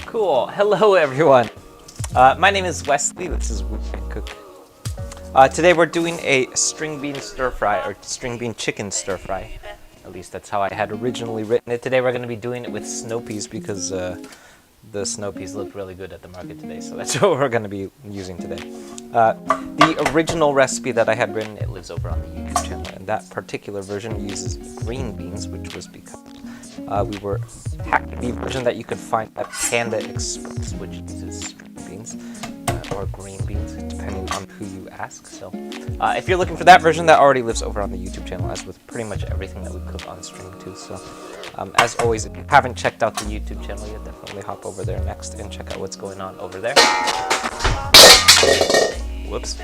Cool. Hello, everyone. My name is Wesley. This is Cook. Today we're doing a string bean stir fry, or string bean chicken stir fry. At least that's how I had originally written it. Today we're going to be doing it with snow peas because the snow peas look really good at the market today. So that's what we're going to be using today. The original recipe that I had written, it lives over on the YouTube channel, and that particular version uses green beans, which was because we were hacked the version that you could find at Panda Express, which uses string beans or green beans, depending on who you ask. So if you're looking for that version, that already lives over on the YouTube channel, as with pretty much everything that we cook on string too. So as always, if you haven't checked out the YouTube channel yet, definitely hop over there next and check out what's going on over there. Whoops.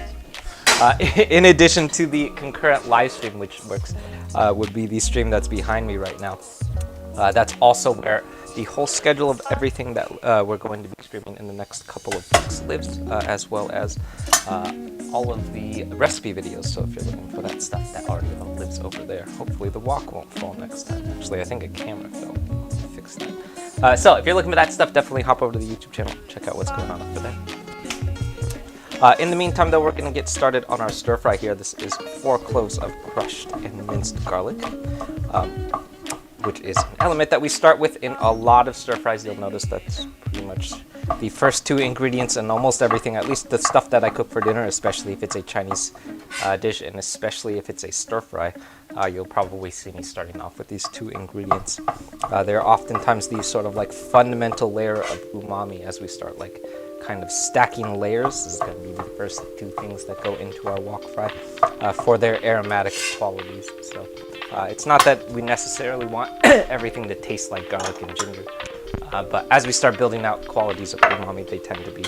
In addition to the concurrent live stream, which works, would be the stream that's behind me right now. That's also where the whole schedule of everything that we're going to be streaming in the next couple of weeks lives, as well as all of the recipe videos. So if you're looking for that stuff, that already lives over there. Hopefully the wok won't fall next time. Actually, I think a camera fell. I'll fix that. So if you're looking for that stuff, definitely hop over to the YouTube channel, check out what's going on over there. In the meantime, though, we're going to get started on our stir fry here. This is 4 cloves of crushed and minced garlic, which is an element that we start with in a lot of stir fries. You'll notice that's pretty much the first 2 ingredients in almost everything, at least the stuff that I cook for dinner, especially if it's a Chinese dish, and especially if it's a stir fry. You'll probably see me starting off with these 2 ingredients. They're oftentimes the sort of like fundamental layer of umami as we start like kind of stacking layers. This is going to be the first 2 things that go into our wok fry for their aromatic qualities. So it's not that we necessarily want everything to taste like garlic and ginger, but as we start building out qualities of umami, they tend to be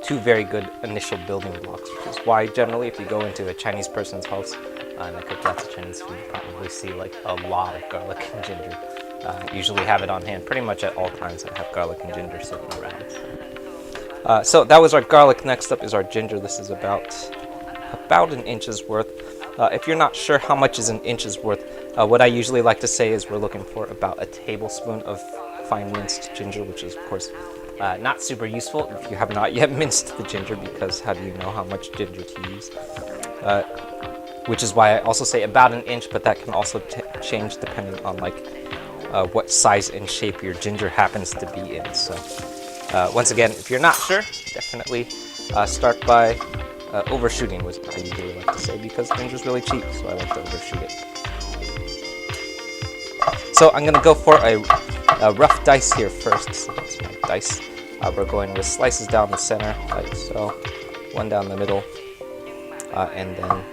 2 very good initial building blocks, which is why generally if you go into a Chinese person's house and they cook lots of Chinese food, you probably see like a lot of garlic and ginger. Usually have it on hand pretty much at all times and have garlic and ginger sitting around. So that was our garlic. Next up is our ginger. This is about an inch's worth. If you're not sure how much is an inch's worth, what I usually like to say is we're looking for about a tablespoon of fine minced ginger, which is of course not super useful if you have not yet minced the ginger, because how do you know how much ginger to use? Which is why I also say about an inch, but that can also change depending on like what size and shape your ginger happens to be in. So once again, if you're not sure, definitely start by overshooting, was what I usually like to say, because ginger's really cheap, so I like to overshoot it. So I'm going to go for a rough dice here first. So that's my dice. We're going with slices down the center, like so, 1 down the middle, and then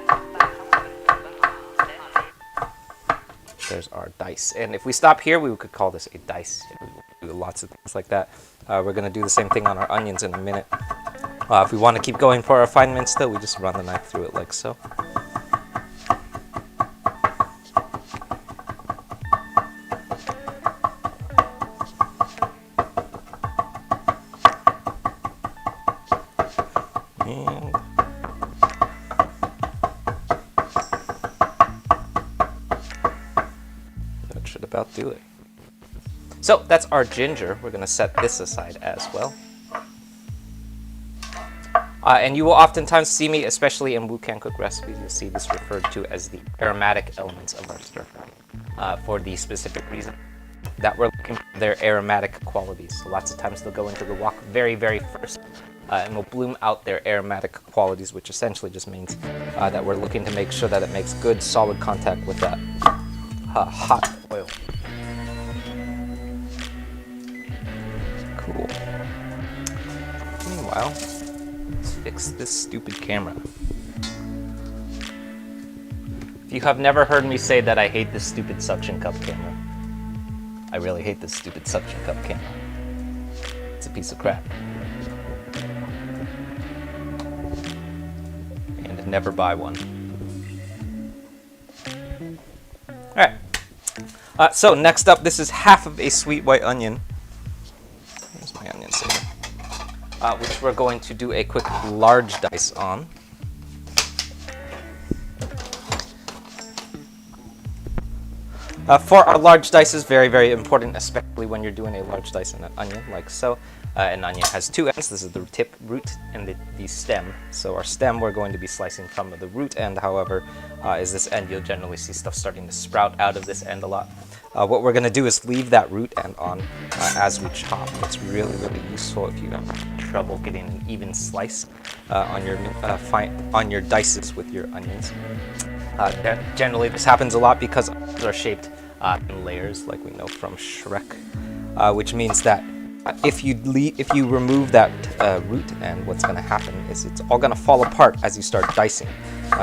there's our dice. And if we stop here, we could call this a dice. We do lots of things like that. We're going to do the same thing on our onions in a minute. If we want to keep going for our fine mince, though, we just run the knife through it like so. And that should about do it. So that's our ginger. We're going to set this aside as well. And you will oftentimes see me, especially in Wu Can Cook recipes, you'll see this referred to as the aromatic elements of our stir fry, for the specific reason that we're looking for their aromatic qualities. So lots of times they'll go into the wok very, very first, and we'll bloom out their aromatic qualities, which essentially just means that we're looking to make sure that it makes good, solid contact with that hot oil. Cool. Meanwhile, let's fix this stupid camera. If you have never heard me say that I hate this stupid suction cup camera, I really hate this stupid suction cup camera. It's a piece of crap. And never buy one. Alright. So next up, this is half of a sweet white onion. Here's my onion saver. Which we're going to do a quick large dice on. For our large dices, very, very important, especially when you're doing a large dice in an onion, like so. An onion has two ends. This is the tip, root, and the stem. So our stem, we're going to be slicing from the root end. However, is this end, you'll generally see stuff starting to sprout out of this end a lot. What we're going to do is leave that root end on as we chop. It's really, really useful if you have trouble getting an even slice on your dices with your onions. Generally, this happens a lot because onions are shaped in layers, like we know from Shrek, which means that if you remove that root end, what's going to happen is it's all going to fall apart as you start dicing.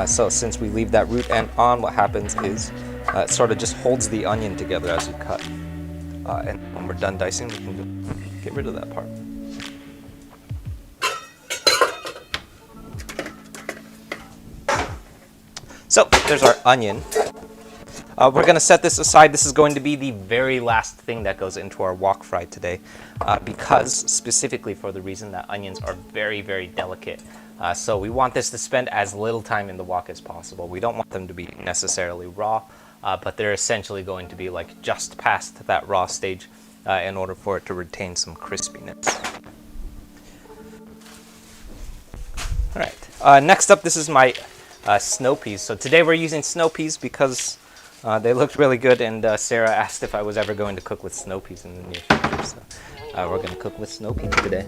So since we leave that root end on, what happens is it sort of just holds the onion together as you cut. And when we're done dicing, we can just get rid of that part. So there's our onion. We're going to set this aside. This is going to be the very last thing that goes into our wok fry today, because specifically for the reason that onions are very, very delicate. So we want this to spend as little time in the wok as possible. We don't want them to be necessarily raw, but they're essentially going to be like just past that raw stage in order for it to retain some crispiness. All right. Next up, this is my snow peas. So today we're using snow peas because they looked really good, and Sarah asked if I was ever going to cook with snow peas in the near future. So we're going to cook with snow peas today.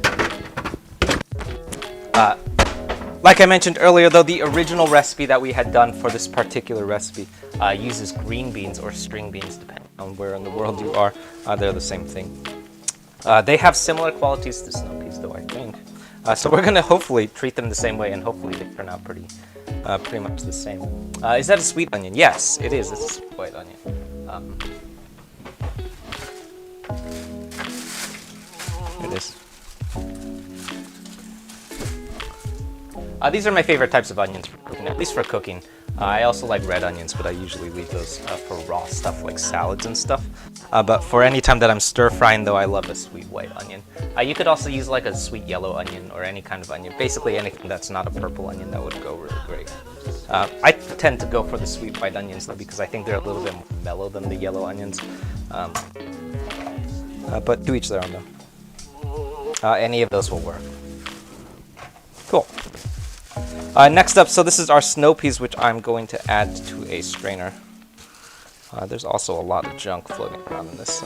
Like I mentioned earlier, though, the original recipe that we had done for this particular recipe uses green beans or string beans, depending on where in the world you are. They're the same thing. They have similar qualities to snow peas, though, I think. So we're going to hopefully treat them the same way, and hopefully they turn out pretty much the same. Is that a sweet onion? Yes, it is. It's a sweet white onion. Here it is. These are my favorite types of onions for cooking, at least for cooking. I also like red onions, but I usually leave those for raw stuff like salads and stuff. But for any time that I'm stir frying, though, I love a sweet white onion. You could also use like a sweet yellow onion or any kind of onion. Basically anything that's not a purple onion, that would go really great. I tend to go for the sweet white onions, though, because I think they're a little bit more mellow than the yellow onions. But to each their own, though. Any of those will work. Cool. Next up, so this is our snow peas, which I'm going to add to a strainer. There's also a lot of junk floating around in this, so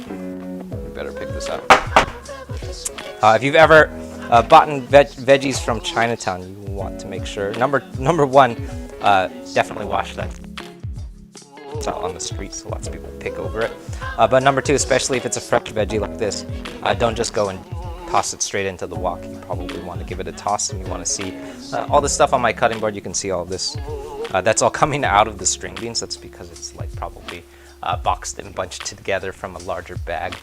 we better pick this up. If you've ever bought veggies from Chinatown, you want to make sure, number one, definitely wash that. It's out on the street, so lots of people pick over it. But number two, especially if it's a fresh veggie like this, don't just go and toss it straight into the wok. You probably want to give it a toss, and you want to see all the stuff on my cutting board. You can see all of this. That's all coming out of the string beans. That's because it's like probably boxed and bunched together from a larger bag.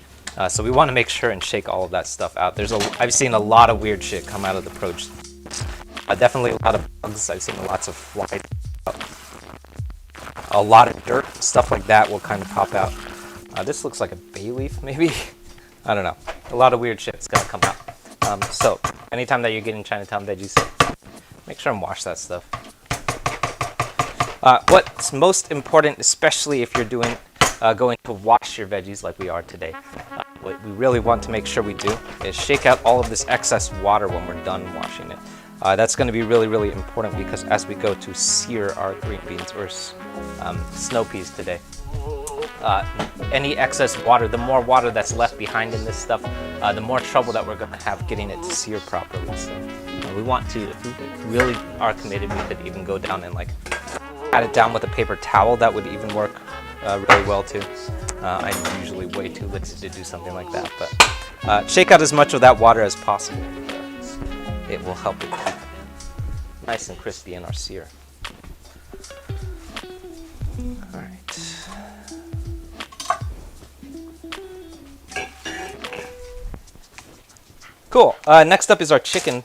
So we want to make sure and shake all of that stuff out. I've seen a lot of weird shit come out of the produce. Definitely a lot of bugs. I've seen lots of flies. A lot of dirt, stuff like that will kind of pop out. This looks like a bay leaf, maybe. I don't know. A lot of weird shit's gonna come out. So anytime that you're getting Chinatown veggies, make sure and wash that stuff. What's most important, especially if you're doing going to wash your veggies like we are today, what we really want to make sure we do is shake out all of this excess water when we're done washing it. That's going to be really, really important because as we go to sear our green beans or snow peas today, any excess water, the more water that's left behind in this stuff, the more trouble that we're going to have getting it to sear properly. So we want to, if we really are committed, we could even go down and like pat it down with a paper towel. That would even work really well too. I'm usually way too lazy to do something like that, but shake out as much of that water as possible. It will help it keep nice and crispy in our sear. All right. Cool. Next up is our chicken.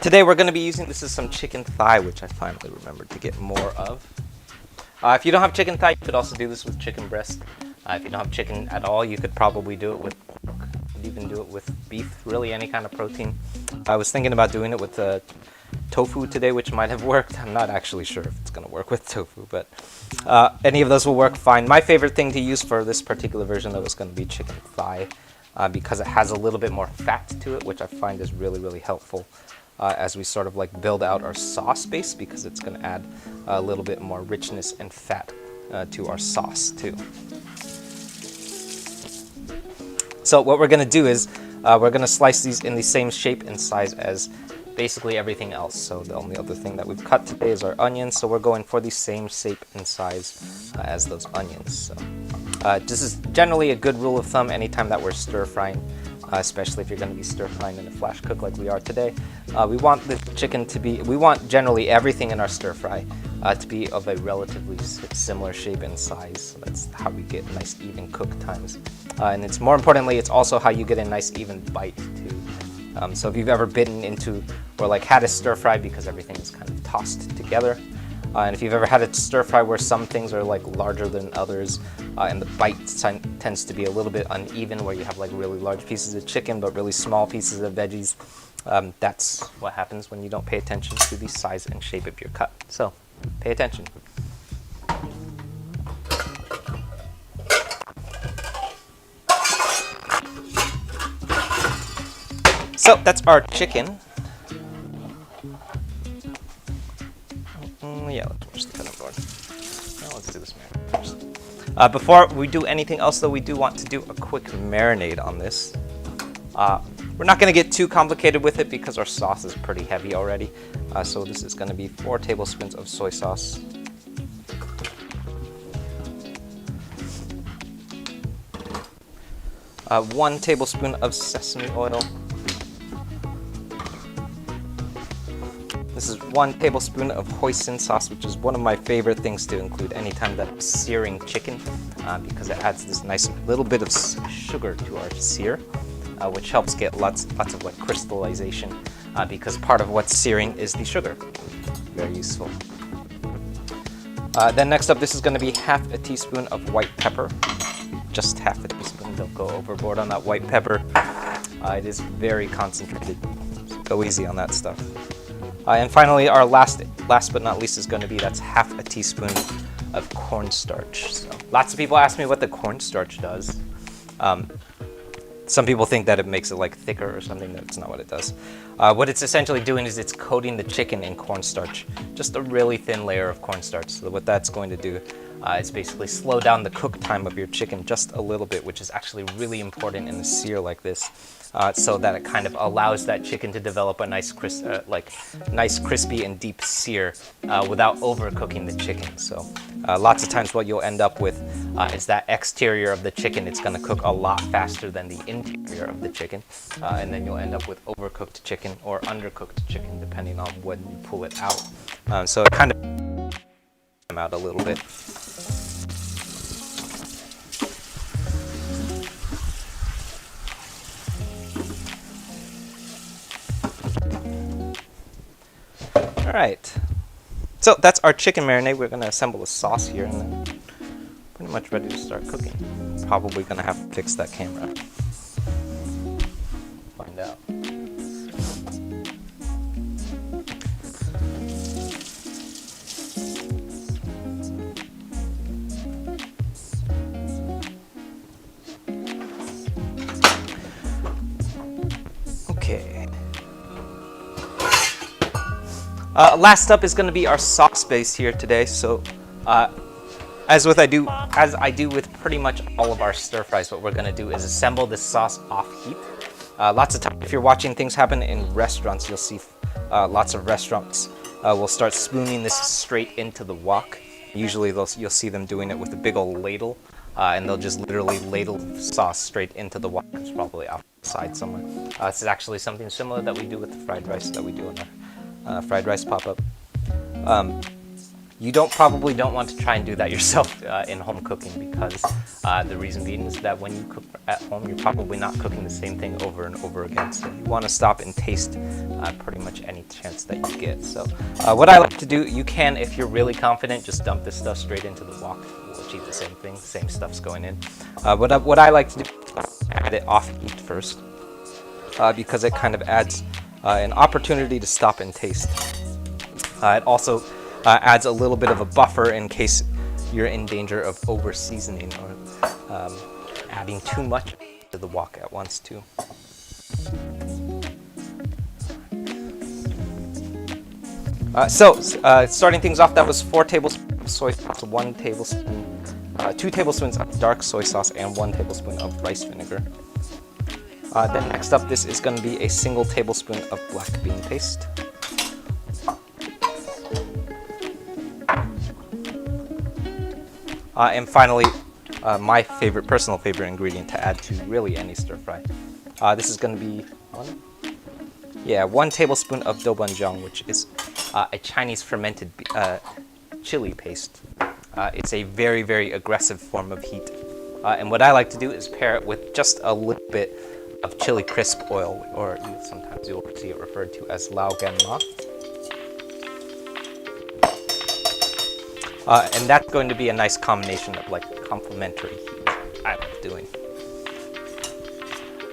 Today we're going to be using, this is some chicken thigh, which I finally remembered to get more of. If you don't have chicken thigh, you could also do this with chicken breast. If you don't have chicken at all, you could probably do it with pork. You could even do it with beef, really any kind of protein. I was thinking about doing it with tofu today, which might have worked. I'm not actually sure if it's going to work with tofu, but any of those will work fine. My favorite thing to use for this particular version, though, is going to be chicken thigh because it has a little bit more fat to it, which I find is really, really helpful as we sort of like build out our sauce base, because it's going to add a little bit more richness and fat to our sauce too. So what we're going to do is we're going to slice these in the same shape and size as basically everything else. So the only other thing that we've cut today is our onions, so we're going for the same shape and size as those onions. So this is generally a good rule of thumb anytime that we're stir frying, especially if you're going to be stir frying in a flash cook like we are today. We want the chicken to be, we want generally everything in our stir fry to be of a relatively similar shape and size. So that's how we get nice even cook times. And it's more importantly, it's also how you get a nice even bite too. So if you've ever bitten into or like had a stir fry because everything is kind of tossed together, and if you've ever had a stir fry where some things are like larger than others, and the bite tends to be a little bit uneven, where you have like really large pieces of chicken but really small pieces of veggies, that's what happens when you don't pay attention to the size and shape of your cut. So pay attention. So that's our chicken. Yeah, let's push the cutting board. Now let's do this marinade first. Before we do anything else, though, we do want to do a quick marinade on this. We're not going to get too complicated with it because our sauce is pretty heavy already. So this is going to be 4 tablespoons of soy sauce. 1 tablespoon of sesame oil. This is 1 tablespoon of hoisin sauce, which is one of my favorite things to include anytime that I'm searing chicken, because it adds this nice little bit of sugar to our sear, which helps get lots of like crystallization, because part of what's searing is the sugar. Very useful. Then next up, this is going to be half a teaspoon of white pepper. Just half a teaspoon. Don't go overboard on that white pepper. It is very concentrated. So go easy on that stuff. And finally, our last but not least is going to be, that's half a teaspoon of cornstarch. So lots of people ask me what the cornstarch does. Some people think that it makes it like thicker or something. That's not what it does. What it's essentially doing is it's coating the chicken in cornstarch, just a really thin layer of cornstarch. So what that's going to do is basically slow down the cook time of your chicken just a little bit, which is actually really important in a sear like this, so that it kind of allows that chicken to develop a nice crispy and deep sear without overcooking the chicken. So lots of times what you'll end up with is that exterior of the chicken, it's going to cook a lot faster than the interior of the chicken, and then you'll end up with overcooked chicken or undercooked chicken, depending on when you pull it out. So it kind of them out a little bit. All right, so that's our chicken marinade. We're gonna assemble a sauce here and then pretty much ready to start cooking. Probably gonna have to fix that camera. Find out. Last up is going to be our sauce base here today. So, as I do with pretty much all of our stir fries, what we're going to do is assemble this sauce off heat. Lots of times, if you're watching things happen in restaurants, you'll see lots of restaurants will start spooning this straight into the wok. Usually, you'll see them doing it with a big old ladle, and they'll just literally ladle sauce straight into the wok. It's probably outside somewhere. This is actually something similar that we do with the fried rice that we do in our fried rice pop-up. You probably don't want to try and do that yourself in home cooking, because the reason being is that when you cook at home, you're probably not cooking the same thing over and over again. So you want to stop and taste pretty much any chance that you get. So what I like to do, you can, if you're really confident, just dump this stuff straight into the wok. We'll achieve the same thing, same stuff's going in. What I like to do is add it off heat first, because it kind of adds an opportunity to stop and taste. It also adds a little bit of a buffer in case you're in danger of over seasoning or adding too much to the wok at once too. Starting things off, that was 4 tablespoons of soy sauce, 2 tablespoons of dark soy sauce, and 1 tablespoon of rice vinegar. Then next up, this is going to be a single tablespoon of black bean paste. And finally, my personal favorite ingredient to add to really any stir fry. This is going to be 1 tablespoon of doubanjiang, which is a Chinese fermented chili paste. It's a very, very aggressive form of heat. And what I like to do is pair it with just a little bit of chili crisp oil, or sometimes you'll see it referred to as lao gan ma. And that's going to be a nice combination of complementary heat I like doing.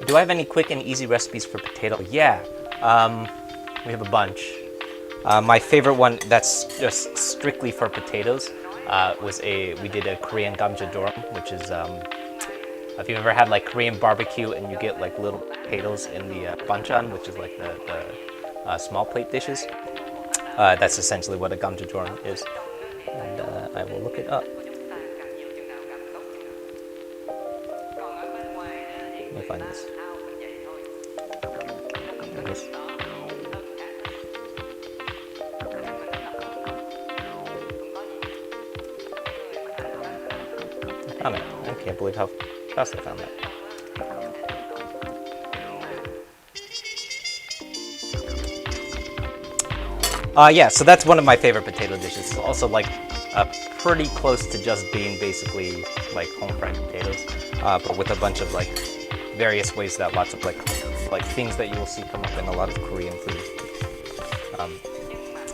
Do I have any quick and easy recipes for potato? Yeah, we have a bunch. My favorite one that's just strictly for potatoes we did a Korean gamjadoram, which is if you've ever had Korean barbecue and you get little potatoes in the banchan, which is the small plate dishes. That's essentially what a gamjadoram is. And I will look it up. Let me find this. There it is. I found it. I can't believe how fast I found that. Yeah, so that's one of my favorite potato dishes. It's also pretty close to just being basically home fried potatoes, but with a bunch of various ways that lots of things that you will see come up in a lot of Korean food.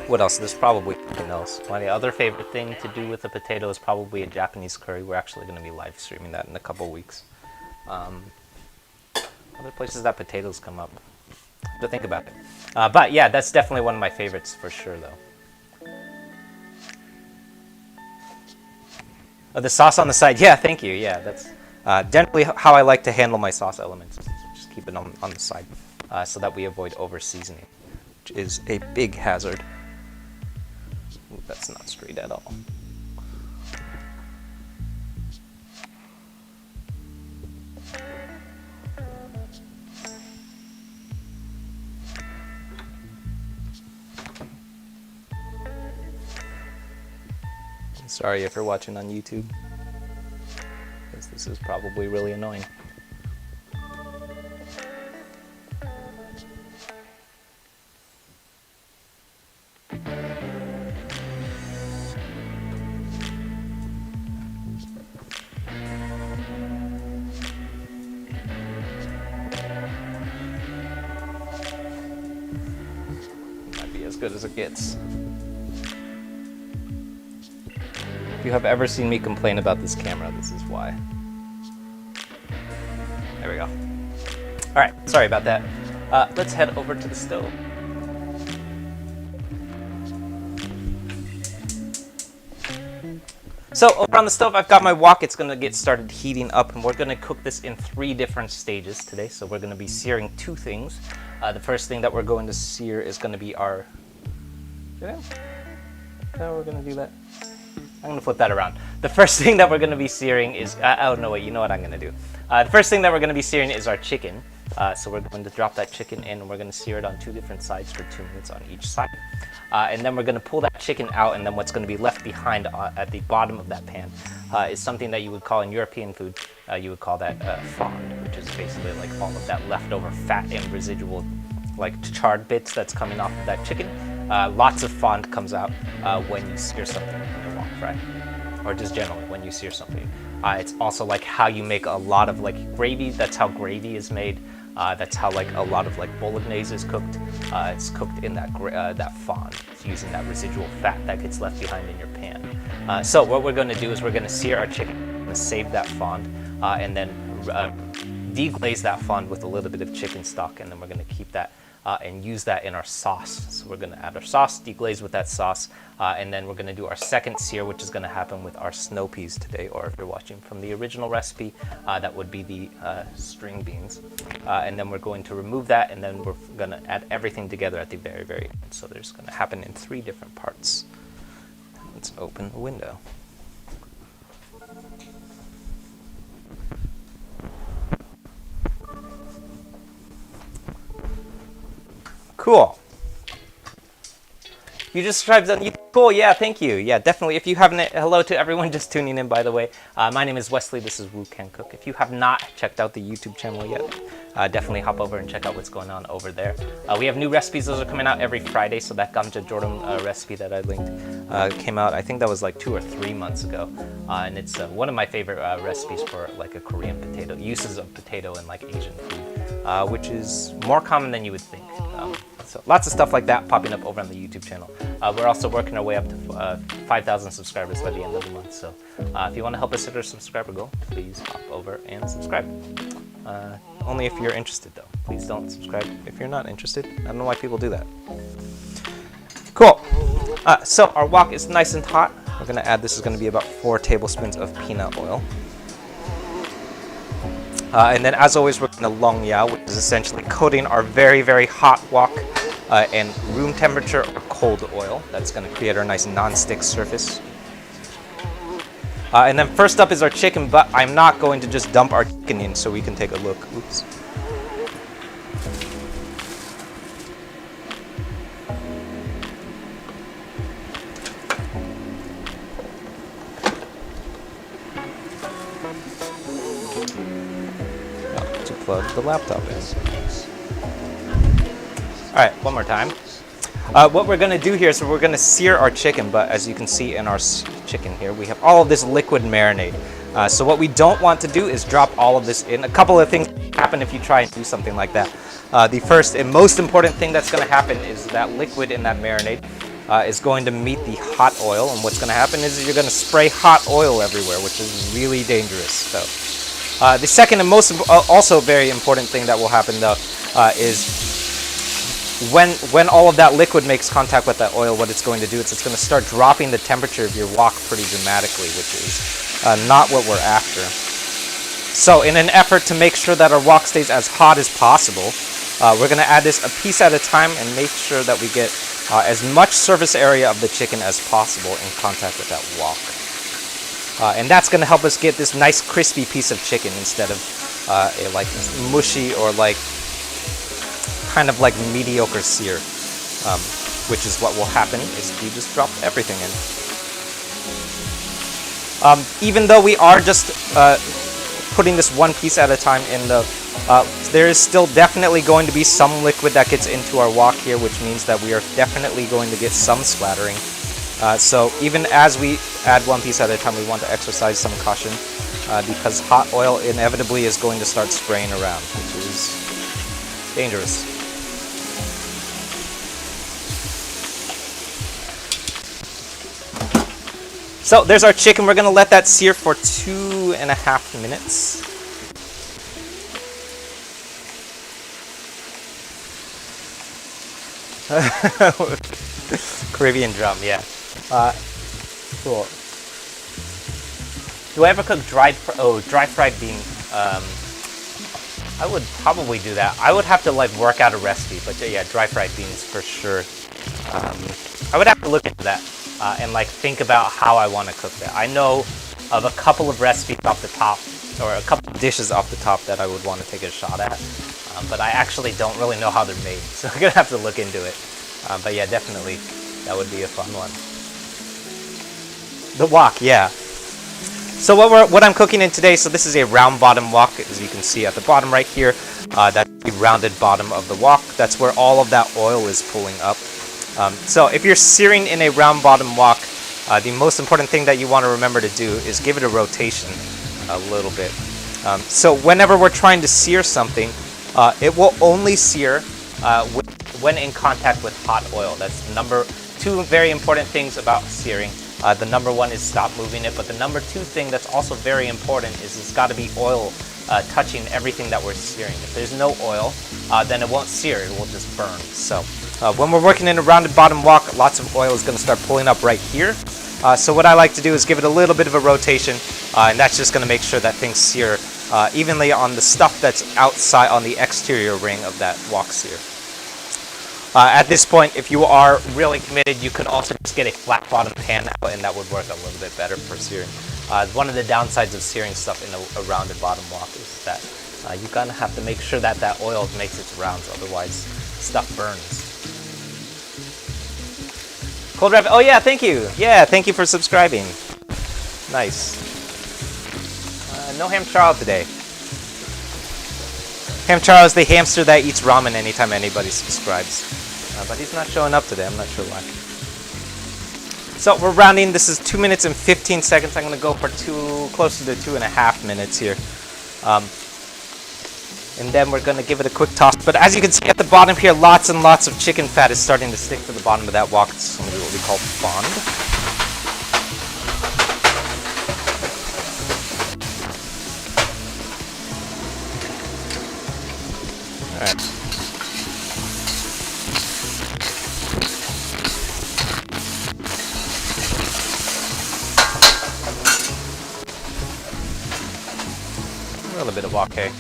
What else? There's probably something else. My other favorite thing to do with a potato is probably a Japanese curry. We're actually going to be live streaming that in a couple weeks. Other places that potatoes come up. To think about it. But yeah, that's definitely one of my favorites for sure, though. The sauce on the side, yeah, thank you. Yeah, that's generally how I like to handle my sauce elements. Just keep it on the side, so that we avoid over seasoning, which is a big hazard. Ooh, that's not straight at all. Sorry if you're watching on YouTube, because this is probably really annoying. Might be as good as it gets. If you have ever seen me complain about this camera, this is why. There we go. Alright, sorry about that. Let's head over to the stove. So over on the stove, I've got my wok. It's going to get started heating up, and we're going to cook this in 3 different stages today. So we're going to be searing 2 things. The first thing that we're going to sear is going to be our Now we're gonna do that. I'm gonna flip that around. The first thing that we're gonna be searing is, oh no wait, you know what I'm gonna do. The first thing that we're gonna be searing is our chicken. So we're going to drop that chicken in and we're gonna sear it on 2 different sides for 2 minutes on each side. And then we're gonna pull that chicken out, and then what's gonna be left behind at the bottom of that pan is something that you would call in European food, you would call that fond, which is basically like all of that leftover fat and residual like charred bits that's coming off of that chicken. Lots of fond comes out when you sear something in a wok fry, or just generally when you sear something. It's also like how you make a lot of like gravy. That's how gravy is made. That's how like a lot of like bolognese is cooked. It's cooked in that fond. It's using that residual fat that gets left behind in your pan. So what we're going to do is we're going to sear our chicken, we're going to save that fond, and then deglaze that fond with a little bit of chicken stock, and then we're going to keep that and use that in our sauce. So we're going to add our sauce, deglaze with that sauce, and then we're going to do our second sear, which is going to happen with our snow peas today, or if you're watching from the original recipe, that would be the string beans. And then we're going to remove that, and then we're going to add everything together at the very, very end. So there's going to happen in 3 different parts. Let's open the window. Cool. You just subscribed on YouTube. Cool, yeah, thank you. Yeah, definitely. If you haven't, hello to everyone just tuning in, by the way. My name is Wesley. This is Woo Can Cook. If you have not checked out the YouTube channel yet, definitely hop over and check out what's going on over there. We have new recipes. Those are coming out every Friday. So that Gamja Jordan recipe that I linked came out, I think that was like 2 or 3 months ago. And it's one of my favorite recipes for like a Korean potato, uses of potato in like Asian food, which is more common than you would think. So lots of stuff like that popping up over on the YouTube channel. We're also working our way up to 5,000 subscribers by the end of the month. So if you want to help us hit our subscriber goal, please hop over and subscribe. Only if you're interested though. Please don't subscribe if you're not interested. I don't know why people do that. Cool. So our wok is nice and hot. We're going to add, this is going to be about 4 tablespoons of peanut oil. And then as always, we're going to long yao, which is essentially coating our very, very hot wok in room temperature or cold oil. That's going to create our nice non-stick surface. And then first up is our chicken, but I'm not going to just dump our chicken in, so we can take a look. Oops. To plug the laptop in. All right, one more time. What we're going to do here is we're going to sear our chicken, but as you can see in our chicken here, we have all of this liquid marinade. So what we don't want to do is drop all of this in. A couple of things happen if you try and do something like that. The first and most important thing that's going to happen is that liquid in that marinade is going to meet the hot oil, and what's going to happen is you're going to spray hot oil everywhere, which is really dangerous. So the second and most also very important thing that will happen though is when all of that liquid makes contact with that oil, what it's going to do is it's going to start dropping the temperature of your wok pretty dramatically, which is not what we're after. So in an effort to make sure that our wok stays as hot as possible, we're going to add this a piece at a time and make sure that we get as much surface area of the chicken as possible in contact with that wok. And that's going to help us get this nice crispy piece of chicken instead of a like mushy or like kind of like mediocre sear, which is what will happen is you just drop everything in. Even though we are just putting this one piece at a time in the, there is still definitely going to be some liquid that gets into our wok here, which means that we are definitely going to get some splattering. So even as we add one piece at a time, we want to exercise some caution because hot oil inevitably is going to start spraying around, which is dangerous. So there's our chicken. We're going to let that sear for 2.5 minutes. Caribbean drum, yeah. Cool. Do I ever cook dry fried bean? I would probably do that. I would have to like work out a recipe, but yeah, dry fried beans for sure. I would have to look into that and like think about how I want to cook that. I know of a couple of recipes off the top, or a couple of dishes off the top that I would want to take a shot at, but I actually don't really know how they're made, so I'm gonna have to look into it. But yeah, definitely that would be a fun one. The wok, yeah. So what I'm cooking in today, so this is a round bottom wok, as you can see at the bottom right here. That's the rounded bottom of the wok. That's where all of that oil is pulling up. So if you're searing in a round bottom wok, the most important thing that you want to remember to do is give it a rotation a little bit. So whenever we're trying to sear something, it will only sear when in contact with hot oil. That's number two very important things about searing. The number one is stop moving it, but the number two thing that's also very important is it's got to be oil touching everything that we're searing. If there's no oil, then it won't sear, it will just burn. So when we're working in a rounded bottom wok, lots of oil is going to start pulling up right here. So what I like to do is give it a little bit of a rotation, and that's just going to make sure that things sear evenly on the stuff that's outside on the exterior ring of that wok sear. At this point, if you are really committed, you could also just get a flat bottom pan out, and that would work a little bit better for searing. One of the downsides of searing stuff in a rounded bottom wok is that you're gonna have to make sure that that oil makes its rounds, otherwise stuff burns. Cold Rabbit, oh yeah, thank you. Yeah, thank you for subscribing. Nice. No Ham Charles today. Ham Charles, the hamster that eats ramen anytime anybody subscribes. But he's not showing up today, I'm not sure why. So we're rounding, this is 2 minutes and 15 seconds. I'm gonna go for closer to 2.5 minutes here. And then we're gonna give it a quick toss. But as you can see at the bottom here, lots and lots of chicken fat is starting to stick to the bottom of that wok. It's gonna be what we call fond. Alright. A little bit of wok, okay.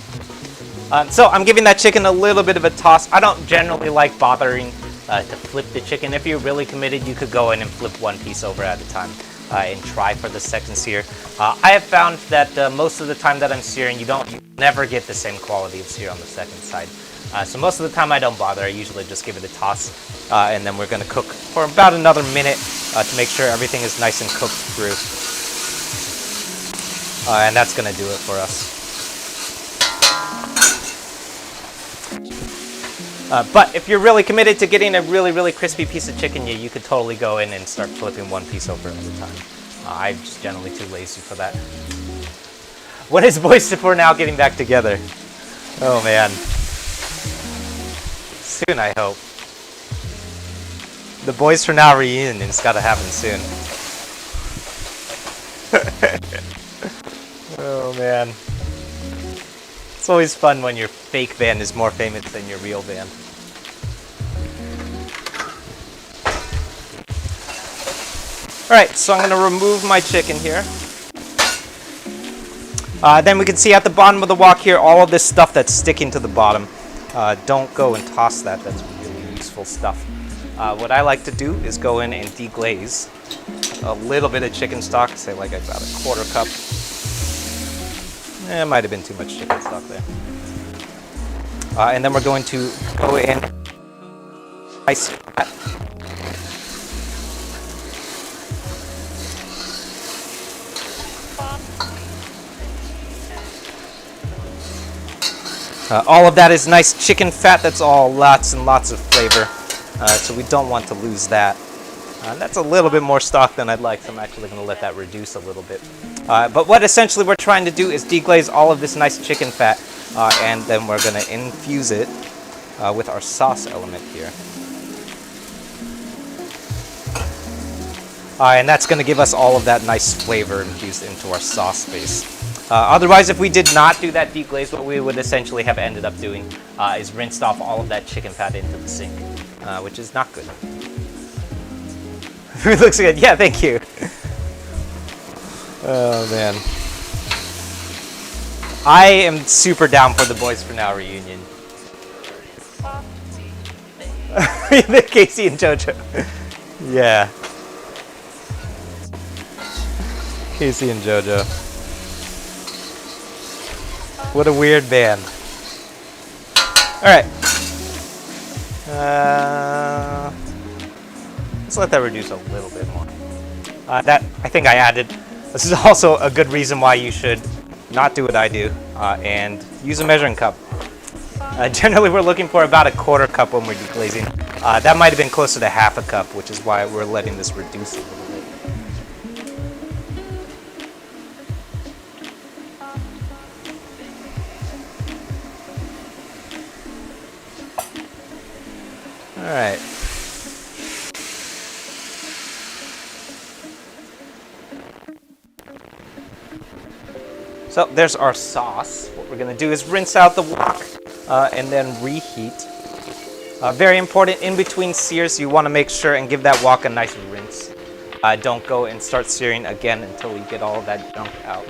So I'm giving that chicken a little bit of a toss. I don't generally like bothering to flip the chicken. If you're really committed, you could go in and flip one piece over at a time and try for the second sear. I have found that most of the time that I'm searing, you never get the same quality of sear on the second side. So most of the time I don't bother. I usually just give it a toss, and then we're going to cook for about another minute to make sure everything is nice and cooked through. And that's going to do it for us. But if you're really committed to getting a really, really crispy piece of chicken, you could totally go in and start flipping one piece over at a time. I'm just generally too lazy for that. When is Boys to For Now getting back together? Oh man. Soon, I hope. The Boys For Now reunion's gotta happen soon. Oh man. It's always fun when your fake band is more famous than your real band. Alright, so I'm going to remove my chicken here. Then we can see at the bottom of the wok here all of this stuff that's sticking to the bottom. Don't go and toss that, that's really useful stuff. What I like to do is go in and deglaze a little bit of chicken stock, say like about a 1/4 cup. It might have been too much chicken stock there. And then we're going to go in ice that. All of that is nice chicken fat. That's all lots and lots of flavor. So we don't want to lose that. That's a little bit more stock than I'd like, so I'm actually going to let that reduce a little bit. But what essentially we're trying to do is deglaze all of this nice chicken fat, and then we're going to infuse it with our sauce element here. And that's going to give us all of that nice flavor infused into our sauce base. Otherwise, if we did not do that deglaze, what we would essentially have ended up doing is rinsed off all of that chicken fat into the sink, which is not good. It looks good. Yeah, thank you. Oh, man. I am super down for the Boys For Now reunion. Casey and JoJo. Yeah. Casey and JoJo. What a weird band. Alright. Let's let that reduce a little bit more. That, I think I added. This is also a good reason why you should not do what I do and use a measuring cup. Generally, we're looking for about a quarter cup when we're deglazing. That might have been closer to half a cup, which is why we're letting this reduce a little bit. All right. So there's our sauce. What we're going to do is rinse out the wok and then reheat. Very important, in between sears, you want to make sure and give that wok a nice rinse. Don't go and start searing again until you get all of that junk out.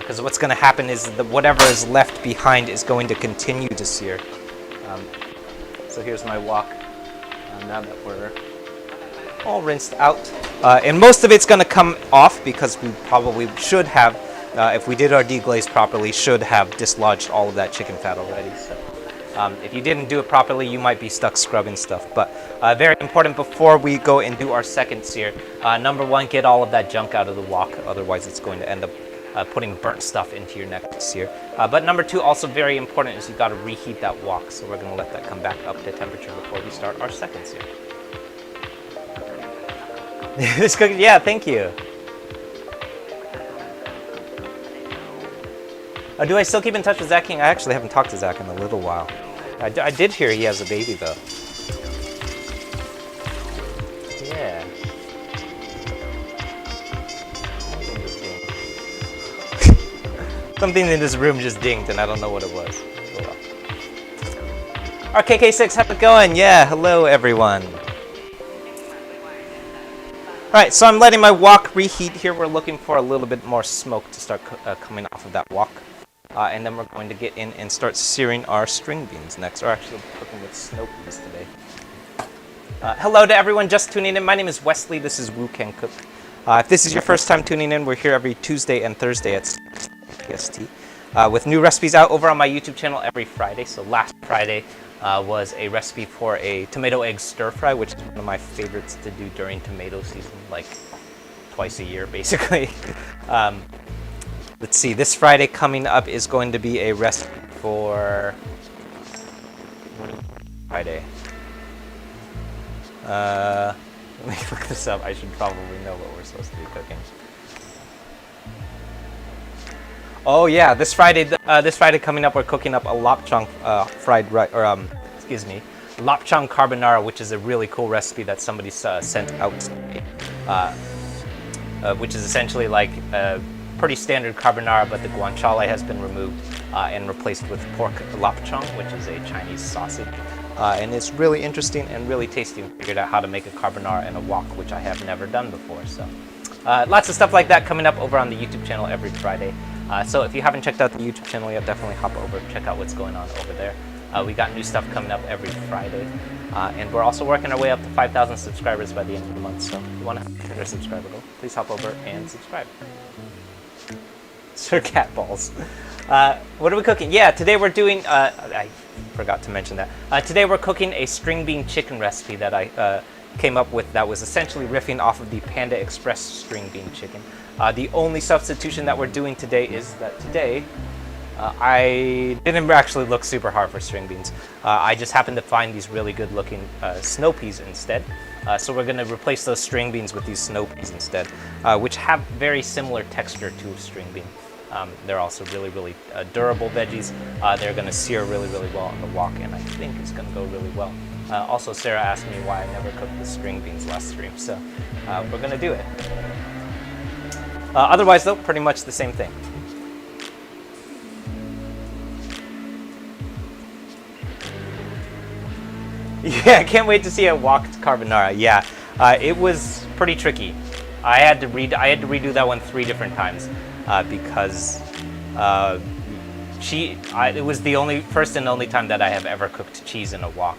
Because what's going to happen is that whatever is left behind is going to continue to sear. So here's my wok. Now that we're all rinsed out. And most of it's going to come off because we probably should have, if we did our deglaze properly, should have dislodged all of that chicken fat already. So if you didn't do it properly, you might be stuck scrubbing stuff. But very important before we go and do our second sear, number one, get all of that junk out of the wok. Otherwise, it's going to end up putting burnt stuff into your next sear. But number two, also very important, is you've got to reheat that wok. So we're going to let that come back up to temperature before we start our second sear. This cooking, yeah, thank you. Do I still keep in touch with Zach King? I actually haven't talked to Zach in a little while. I did hear he has a baby, though. Yeah. Something in this room just dinged, and I don't know what it was. Oh well. RKK6, how's it going? Yeah, hello, everyone. Alright, so I'm letting my wok reheat here. We're looking for a little bit more smoke to start coming off of that wok. And then we're going to get in and start searing our string beans next. Or actually, we're cooking with snow peas today. Hello to everyone just tuning in. My name is Wesley. This is Wu Can Cook. If this is your first time tuning in, we're here every Tuesday and Thursday at PST. With new recipes out over on my YouTube channel every Friday. So last Friday was a recipe for a tomato egg stir fry, which is one of my favorites to do during tomato season, like twice a year, basically. Let's see, this Friday coming up is going to be a recipe for Friday. Let me look this up. I should probably know what we're supposed to be cooking. Oh yeah, this Friday coming up, we're cooking up a Lopchang Lopchang Carbonara, which is a really cool recipe that somebody sent out to me, which is essentially like pretty standard carbonara, but the guanciale has been removed and replaced with pork lopchang, which is a Chinese sausage. And it's really interesting and really tasty. We figured out how to make a carbonara in a wok, which I have never done before. So lots of stuff like that coming up over on the YouTube channel every Friday. So if you haven't checked out the YouTube channel yet, definitely hop over, check out what's going on over there. We got new stuff coming up every Friday. And we're also working our way up to 5,000 subscribers by the end of the month. So if you want to hit our subscriber goal, please hop over and subscribe. Sir Cat Balls. What are we cooking? Yeah, today we're doing, I forgot to mention that. Today we're cooking a string bean chicken recipe that I came up with that was essentially riffing off of the Panda Express string bean chicken. The only substitution that we're doing today is that today I didn't actually look super hard for string beans. I just happened to find these really good looking snow peas instead. So we're going to replace those string beans with these snow peas instead, which have very similar texture to a string bean. They're also really, really durable veggies. They're going to sear really, really well on the wok, and I think it's going to go really well. Also, Sarah asked me why I never cooked the string beans last stream, so we're going to do it. Otherwise, though, pretty much the same thing. Yeah, I can't wait to see a woked carbonara. Yeah, it was pretty tricky. I had to redo that one 3 different times because it was the first and only time that I have ever cooked cheese in a wok,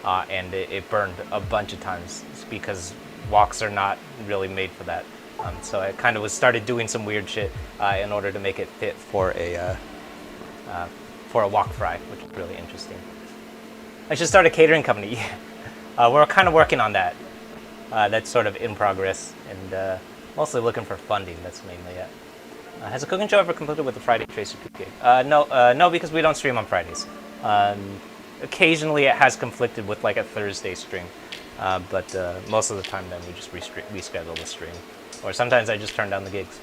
and it burned a bunch of times because woks are not really made for that. So I kind of started doing some weird shit in order to make it fit for a wok fry, which is really interesting. I should start a catering company. We're kind of working on that. That's sort of in progress, and mostly looking for funding. That's mainly it. Has a cooking show ever completed with a Friday Tracer Cook gig? No, because we don't stream on Fridays. Occasionally it has conflicted with like a Thursday stream, but most of the time then we just reschedule the stream. Or sometimes I just turn down the gigs.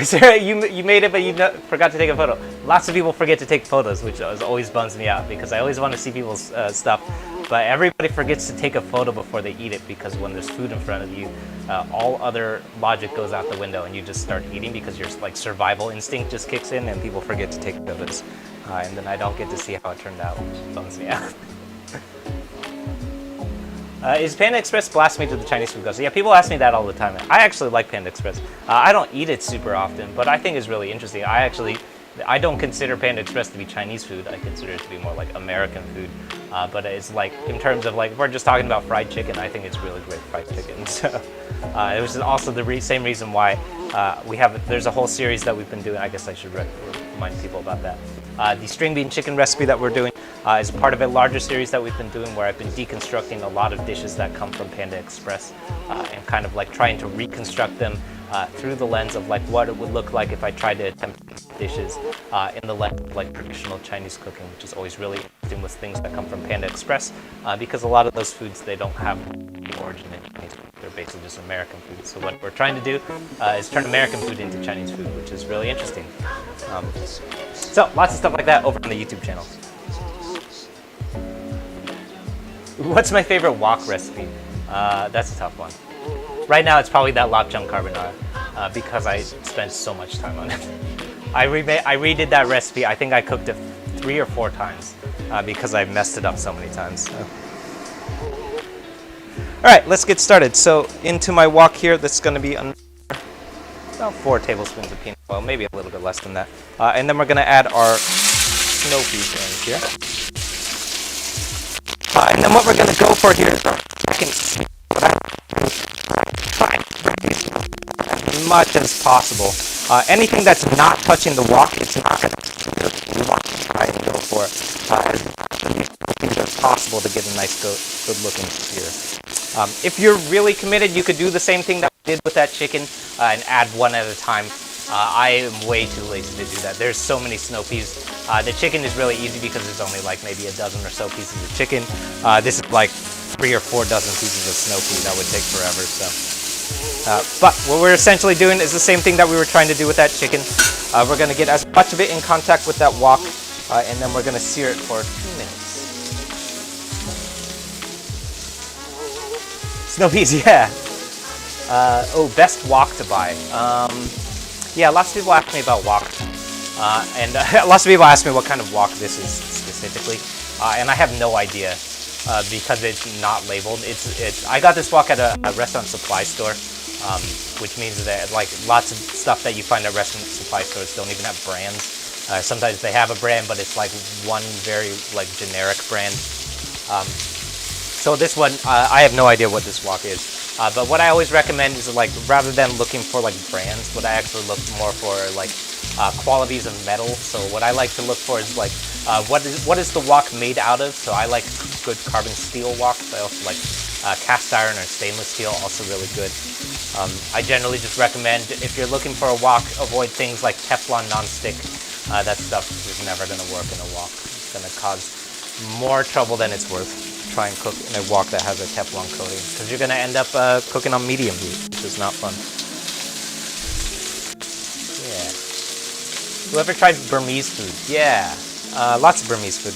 Sarah, you made it, but you forgot to take a photo. Lots of people forget to take photos, which always bums me out because I always want to see people's stuff. But everybody forgets to take a photo before they eat it because when there's food in front of you, all other logic goes out the window and you just start eating because your like survival instinct just kicks in and people forget to take photos. And then I don't get to see how it turned out, which bums me out. Is Panda Express blasphemy to the Chinese food gods? Yeah, people ask me that all the time. I actually like Panda Express. I don't eat it super often, but I think it's really interesting. I don't consider Panda Express to be Chinese food. I consider it to be more like American food. But it's like, in terms of like, if we're just talking about fried chicken, I think it's really great fried chicken. So it was also the same reason why there's a whole series that we've been doing. I guess I should remind people about that. The string bean chicken recipe that we're doing is part of a larger series that we've been doing where I've been deconstructing a lot of dishes that come from Panda Express and kind of like trying to reconstruct them through the lens of like what it would look like if I tried to attempt dishes in the lens of like traditional Chinese cooking, which is always really interesting with things that come from Panda Express because a lot of those foods, they don't have the origin in Chinese food. They're basically just American food. So what we're trying to do is turn American food into Chinese food, which is really interesting. So lots of stuff like that over on the YouTube channel. What's my favorite wok recipe? That's a tough one. Right now it's probably that Lopchang Carbonara because I spent so much time on it. I redid that recipe. I think I cooked it 3 or 4 times because I messed it up so many times. So. All right, let's get started. So into my wok here, that's going to be about 4 tablespoons of peanut oil, maybe a little bit less than that. And then we're going to add our snow peas in here. And then what we're going to go for here is our second try and bring these as much as possible. Anything that's not touching the wok, it's not going to we want to try and go for as much as possible to get a nice good looking sear. If you're really committed, you could do the same thing that we did with that chicken and add one at a time. I am way too lazy to do that. There's so many snow peas. The chicken is really easy because there's only like maybe a dozen or so pieces of chicken. This is like 3 or 4 dozen pieces of snow pea. That would take forever. So, but what we're essentially doing is the same thing that we were trying to do with that chicken. We're going to get as much of it in contact with that wok, and then we're going to sear it for 2 minutes. Snow peas, yeah. Best wok to buy. Yeah, lots of people ask me about wok, and lots of people ask me what kind of wok this is specifically, and I have no idea because it's not labeled. I got this wok at a restaurant supply store, which means that like lots of stuff that you find at restaurant supply stores don't even have brands. Sometimes they have a brand, but it's like one very like generic brand. So this one, I have no idea what this wok is. But what I always recommend is like rather than looking for like brands, what I actually look more for like qualities of metal. So what I like to look for is like what is the wok made out of. So I like good carbon steel woks. I also like cast iron or stainless steel, also really good. I generally just recommend if you're looking for a wok, avoid things like Teflon nonstick. That stuff is never going to work in a wok. It's going to cause more trouble than it's worth. Try and cook in a wok that has a Teflon coating because you're going to end up cooking on medium heat, which is not fun. Yeah. Whoever tried Burmese food? Yeah. Lots of Burmese food.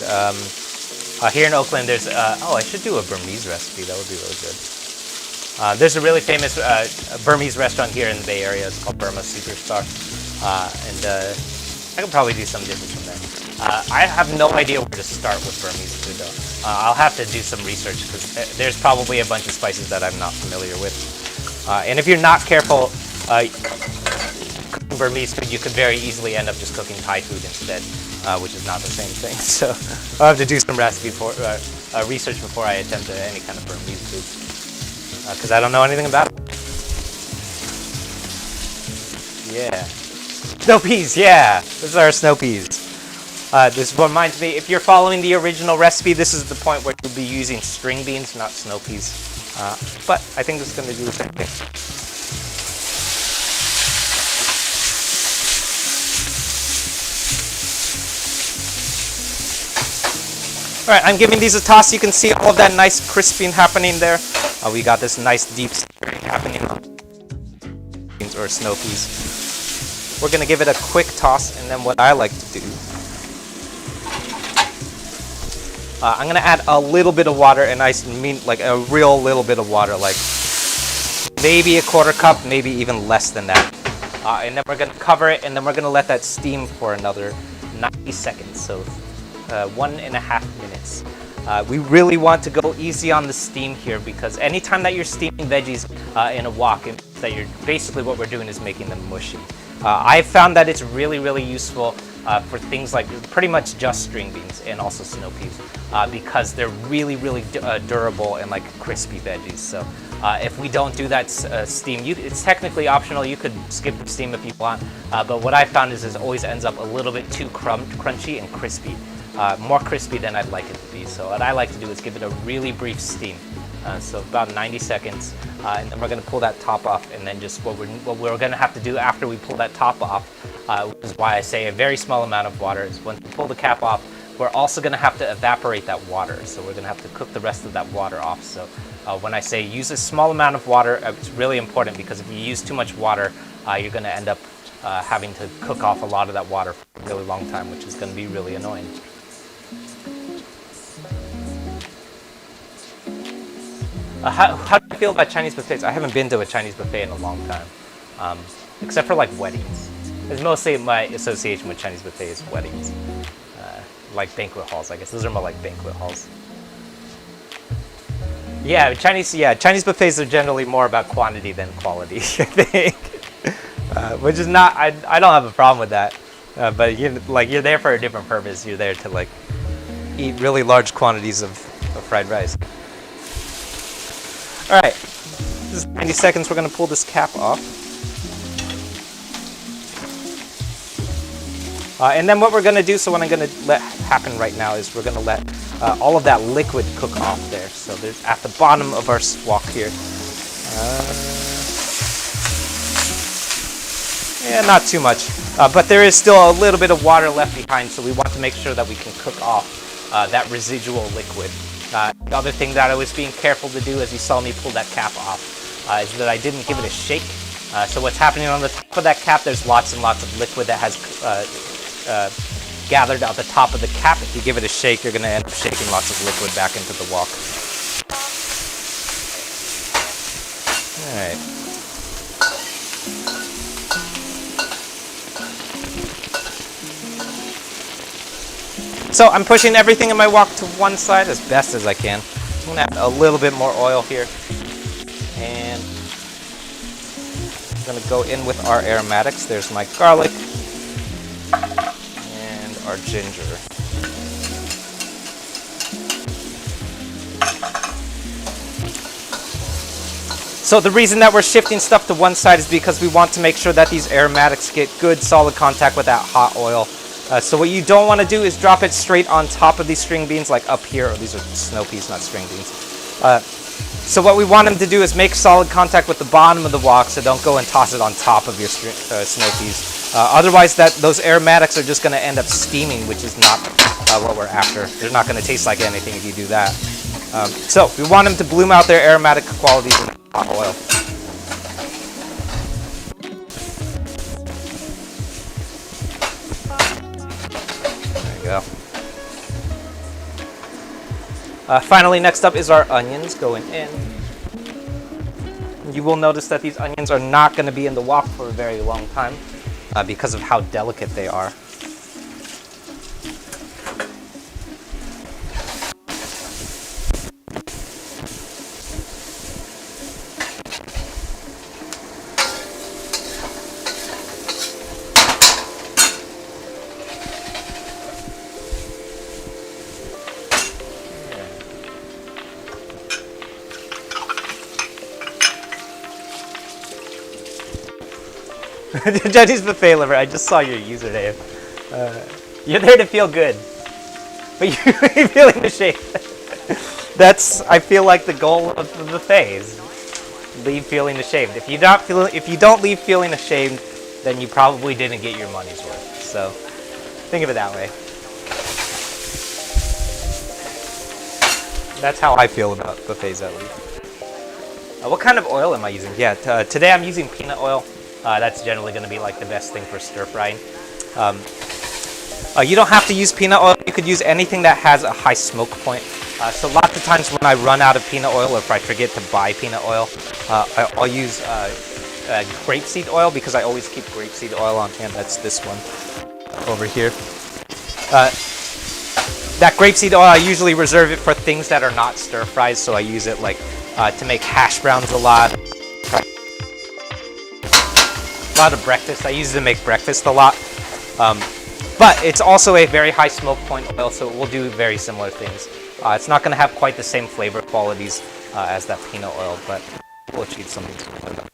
Here in Oakland, there's... I should do a Burmese recipe. That would be really good. There's a really famous Burmese restaurant here in the Bay Area. It's called Burma Superstar. I could probably do some dishes from there. I have no idea where to start with Burmese food, though. I'll have to do some research because there's probably a bunch of spices that I'm not familiar with. And if you're not careful cooking Burmese food, you could very easily end up just cooking Thai food instead which is not the same thing. So I'll have to do some research before I attempt any kind of Burmese food, because I don't know anything about it. Yeah. Snow peas, yeah! This is our snow peas. This reminds me, if you're following the original recipe, this is the point where you'll be using string beans, not snow peas. But I think this is going to do the same thing. Alright, I'm giving these a toss. You can see all of that nice crisping happening there. We got this nice deep stirring happening on beans or snow peas. We're going to give it a quick toss, and then what I like to do, I'm going to add a little bit of water, and I mean like a real little bit of water, like maybe a quarter cup, maybe even less than that. And then we're going to cover it, and then we're going to let that steam for another 90 seconds, so 1.5 minutes. We really want to go easy on the steam here, because anytime that you're steaming veggies in a wok, that you're basically what we're doing is making them mushy. I've found that it's really, really useful for things like pretty much just string beans and also snow peas, because they're really, really durable and like crispy veggies. So if we don't do that steam, it's technically optional. You could skip the steam if you want, but what I found is it always ends up a little bit too crunchy and crispy. More crispy than I'd like it to be. So what I like to do is give it a really brief steam. So about 90 seconds, and then we're going to pull that top off, and then just what we're going to have to do after we pull that top off, which is why I say a very small amount of water, is when we pull the cap off, we're also going to have to evaporate that water. So we're going to have to cook the rest of that water off. So when I say use a small amount of water, it's really important, because if you use too much water, you're going to end up having to cook off a lot of that water for a really long time, which is going to be really annoying. How do you feel about Chinese buffets? I haven't been to a Chinese buffet in a long time, except for like weddings. It's mostly my association with Chinese buffets is weddings, like banquet halls. I guess those are more like banquet halls. Yeah, Chinese buffets are generally more about quantity than quality, I think, which is not. I don't have a problem with that, but you're there for a different purpose. You're there to like eat really large quantities of fried rice. All right, this is 90 seconds. We're going to pull this cap off. And then what we're going to do, so what I'm going to let happen right now is we're going to let all of that liquid cook off there. So there's at the bottom of our wok here. Yeah, not too much. But there is still a little bit of water left behind, so we want to make sure that we can cook off that residual liquid. The other thing that I was being careful to do, as you saw me pull that cap off, is that I didn't give it a shake. So what's happening on the top of that cap, there's lots and lots of liquid that has gathered at the top of the cap. If you give it a shake, you're going to end up shaking lots of liquid back into the wok. All right. So I'm pushing everything in my wok to one side as best as I can. I'm going to add a little bit more oil here. And I'm going to go in with our aromatics. There's my garlic and our ginger. So the reason that we're shifting stuff to one side is because we want to make sure that these aromatics get good solid contact with that hot oil. So what you don't want to do is drop it straight on top of these string beans, like up here. These are snow peas, not string beans. So what we want them to do is make solid contact with the bottom of the wok, so don't go and toss it on top of your snow peas. Otherwise, those aromatics are just going to end up steaming, which is not what we're after. They're not going to taste like anything if you do that. So we want them to bloom out their aromatic qualities in the hot oil. Go. Finally, next up is our onions going in. You will notice that these onions are not going to be in the wok for a very long time because of how delicate they are. Jenny's buffet lover. I just saw your username. You're there to feel good, but you're feeling ashamed. That's, I feel like, the goal of the buffet is leave feeling ashamed. If you don't leave feeling ashamed, then you probably didn't get your money's worth. So think of it that way. That's how I feel about buffets, at least. What kind of oil am I using? Yeah, today I'm using peanut oil. That's generally going to be like the best thing for stir frying. You don't have to use peanut oil. You could use anything that has a high smoke point. So lots of times when I run out of peanut oil, or if I forget to buy peanut oil, I'll use grapeseed oil, because I always keep grapeseed oil on hand. That's this one over here. That grapeseed oil, I usually reserve it for things that are not stir fries. So I use it like to make hash browns a lot of breakfast. I use it to make breakfast a lot. But it's also a very high smoke point oil, so it will do very similar things. It's not going to have quite the same flavor qualities as that peanut oil, but we'll achieve something similar.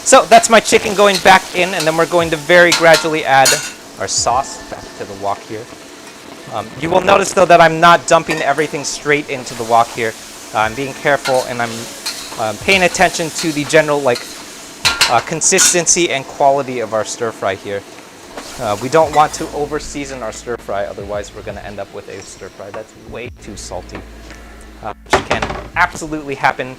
So that's my chicken going back in, and then we're going to very gradually add our sauce back to the wok here. You will notice though that I'm not dumping everything straight into the wok here. I'm being careful, and I'm paying attention to the general consistency and quality of our stir fry here. We don't want to over season our stir fry, otherwise we're going to end up with a stir fry that's way too salty, which can absolutely happen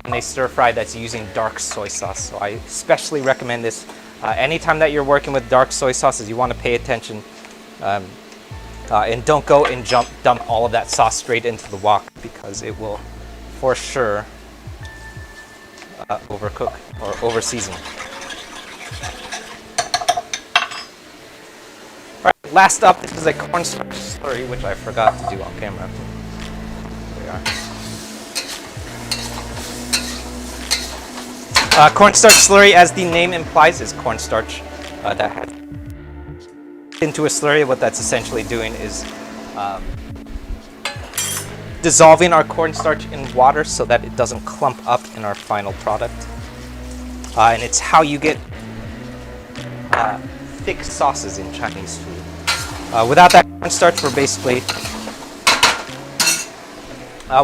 in a stir fry that's using dark soy sauce. So I especially recommend this. Anytime that you're working with dark soy sauces, you want to pay attention and don't go and dump all of that sauce straight into the wok, because it will for sure overcook or over season. Alright, last up, this is a cornstarch slurry, which I forgot to do on camera. There we are. Cornstarch slurry, as the name implies, is cornstarch that has into a slurry. What that's essentially doing is dissolving our cornstarch in water so that it doesn't clump up in our final product. And it's how you get thick sauces in Chinese food. Without that cornstarch, we're basically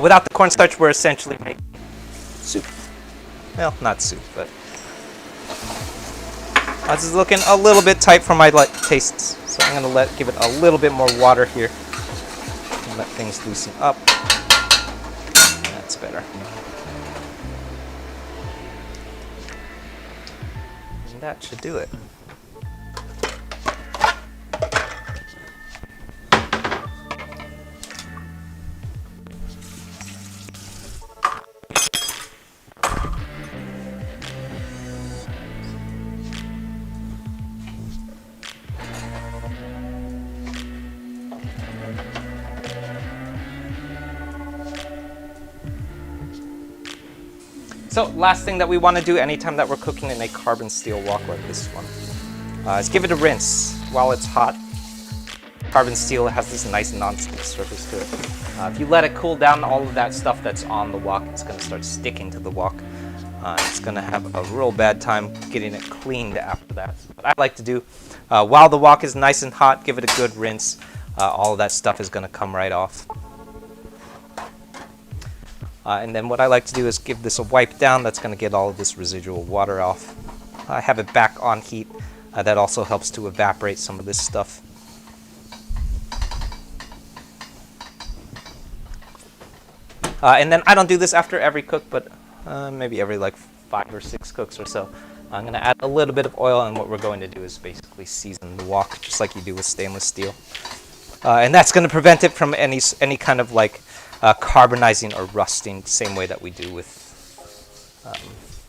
without the cornstarch, we're essentially making soup. Well, not soup, but this is looking a little bit tight for my tastes, so I'm going to give it a little bit more water here and let things loosen up. That's better. And that should do it. So last thing that we want to do anytime that we're cooking in a carbon steel wok like this one is give it a rinse while it's hot. Carbon steel has this nice non-stick surface to it. If you let it cool down, all of that stuff that's on the wok, it's going to start sticking to the wok. It's going to have a real bad time getting it cleaned after that. So what I like to do, while the wok is nice and hot, give it a good rinse. All of that stuff is going to come right off. And then what I like to do is give this a wipe down. That's going to get all of this residual water off. I have it back on heat. That also helps to evaporate some of this stuff. And then I don't do this after every cook, but maybe every like 5 or 6 cooks or so. I'm going to add a little bit of oil, and what we're going to do is basically season the wok, just like you do with stainless steel. And that's going to prevent it from any kind of like carbonizing or rusting, same way that we do with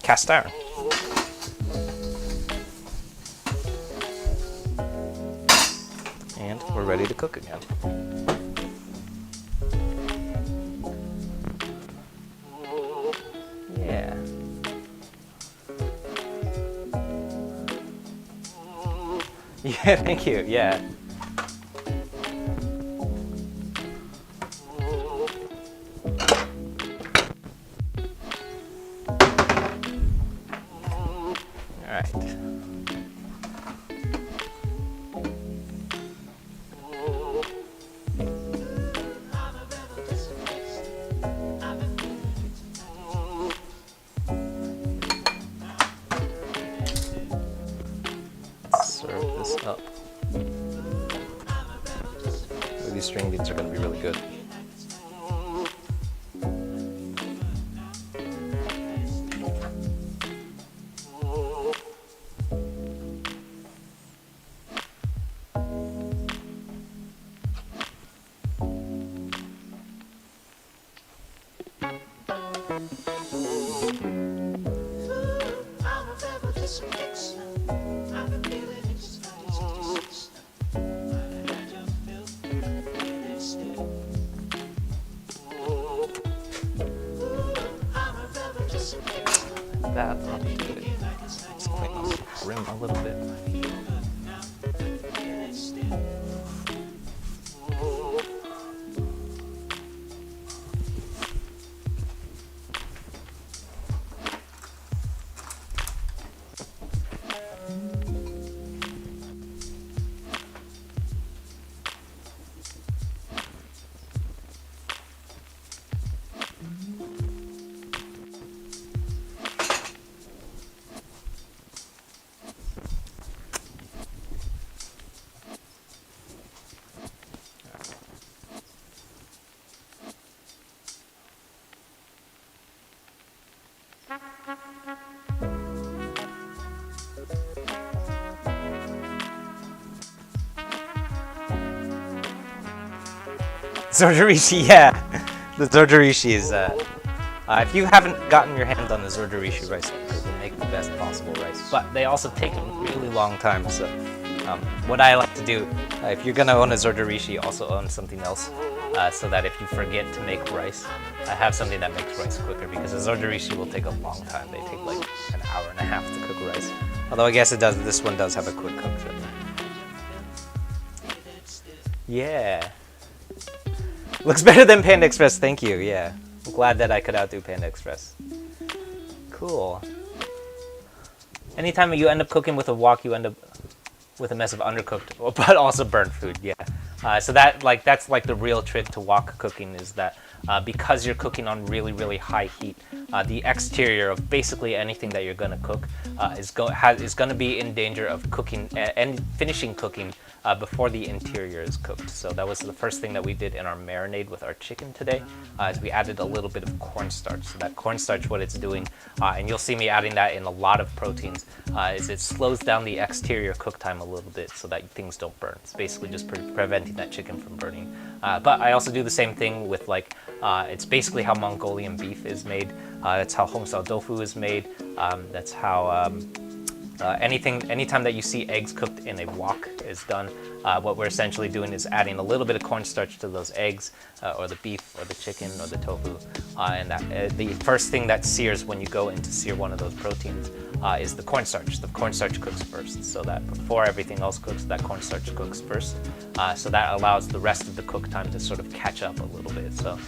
cast iron. And we're ready to cook again. Yeah. Yeah, thank you. Yeah. right. Serve this up. These string beans are going to be really good. That up to it. Let's clean the rim a little bit. Zordorishi, yeah. The Zordorishi is, if you haven't gotten your hands on the Zordorishi rice cookers, they make the best possible rice. But they also take a really long time, so what I like to do, if you're going to own a Zordorishi, also own something else, so that if you forget to make rice, I have something that makes rice quicker, because a Zordorishi will take a long time. They take like an hour and a half to cook rice. Although I guess this one does have a quick cook. So. Yeah. Looks better than Panda Express, thank you, yeah. I'm glad that I could outdo Panda Express. Cool. Anytime you end up cooking with a wok, you end up with a mess of undercooked, but also burnt food, yeah. So that's like the real trick to wok cooking, is that because you're cooking on really, really high heat, the exterior of basically anything that you're gonna cook is gonna be in danger of cooking and finishing cooking before the interior is cooked. So that was the first thing that we did in our marinade with our chicken today, is we added a little bit of cornstarch. So that cornstarch, what it's doing, and you'll see me adding that in a lot of proteins, is it slows down the exterior cook time a little bit so that things don't burn. It's basically just preventing that chicken from burning. But I also do the same thing with it's basically how Mongolian beef is made. That's how Hongsao tofu is made. That's how anytime that you see eggs cooked in a wok is done. What we're essentially doing is adding a little bit of cornstarch to those eggs, or the beef, or the chicken, or the tofu. And the first thing that sears when you go in to sear one of those proteins is the cornstarch. The cornstarch cooks first, so that before everything else cooks, that cornstarch cooks first. So that allows the rest of the cook time to sort of catch up a little bit. So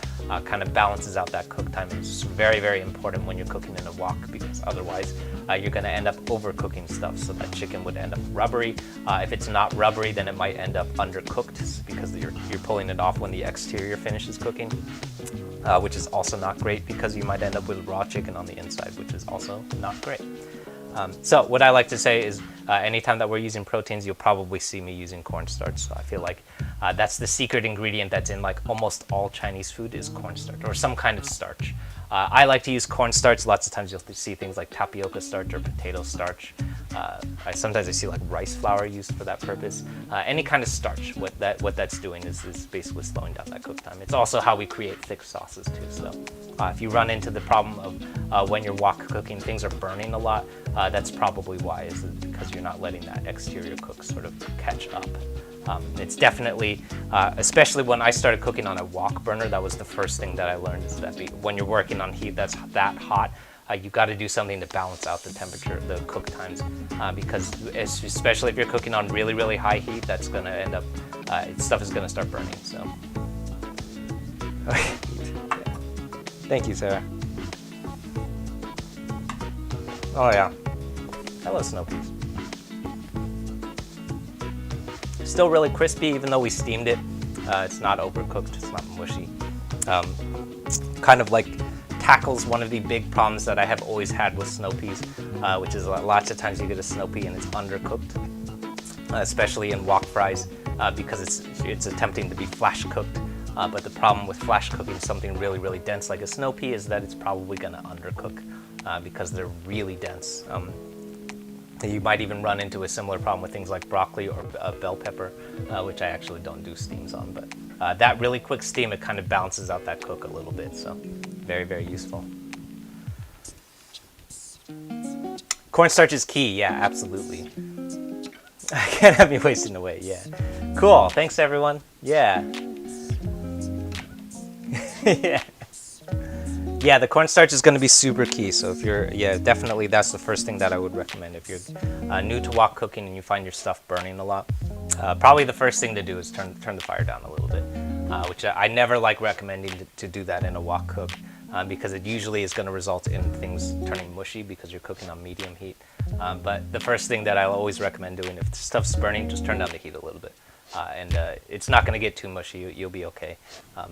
kind of balances out that cook time. It's very, very important when you're cooking in a wok, because otherwise you're going to end up overcooking stuff. So that chicken would end up rubbery. If it's not rubbery, then it might end up undercooked, because you're pulling it off when the exterior finishes cooking, which is also not great, because you might end up with raw chicken on the inside, which is also not great. So what I like to say is anytime that we're using proteins, you'll probably see me using cornstarch. So I feel like that's the secret ingredient that's in like almost all Chinese food is cornstarch, or some kind of starch. I like to use cornstarch. Lots of times you'll see things like tapioca starch or potato starch. Sometimes I see like rice flour used for that purpose. Any kind of starch, what that's doing is basically slowing down that cook time. It's also how we create thick sauces too. So if you run into the problem of when you're wok cooking, things are burning a lot, that's probably why, is because you're not letting that exterior cook sort of catch up. It's definitely, especially when I started cooking on a wok burner, that was the first thing that I learned, is that when you're working on heat that's that hot, you got to do something to balance out the temperature, the cook times, because especially if you're cooking on really, really high heat, that's going to end up, stuff is going to start burning. So, okay. Thank you, Sarah. Oh yeah. Hello, snow peas. Still really crispy, even though we steamed it. It's not overcooked, it's not mushy. Kind of like tackles one of the big problems that I have always had with snow peas, which is lots of times you get a snow pea and it's undercooked, especially in wok fries, because it's attempting to be flash cooked. But the problem with flash cooking something really, really dense like a snow pea is that it's probably going to undercook because they're really dense. You might even run into a similar problem with things like broccoli or bell pepper, which I actually don't do steams on. But that really quick steam, it kind of balances out that cook a little bit. So very, very useful. Cornstarch is key. Yeah, absolutely. I can't have me wasting away. Yeah. Cool. Thanks, everyone. Yeah. Yeah. Yeah, the cornstarch is going to be super key. So if you're, definitely that's the first thing that I would recommend. If you're new to wok cooking and you find your stuff burning a lot, probably the first thing to do is turn the fire down a little bit, which I never like recommending to do that in a wok cook, because it usually is going to result in things turning mushy because you're cooking on medium heat. But the first thing that I'll always recommend doing, if the stuff's burning, just turn down the heat a little bit. And it's not going to get too mushy. You'll be okay.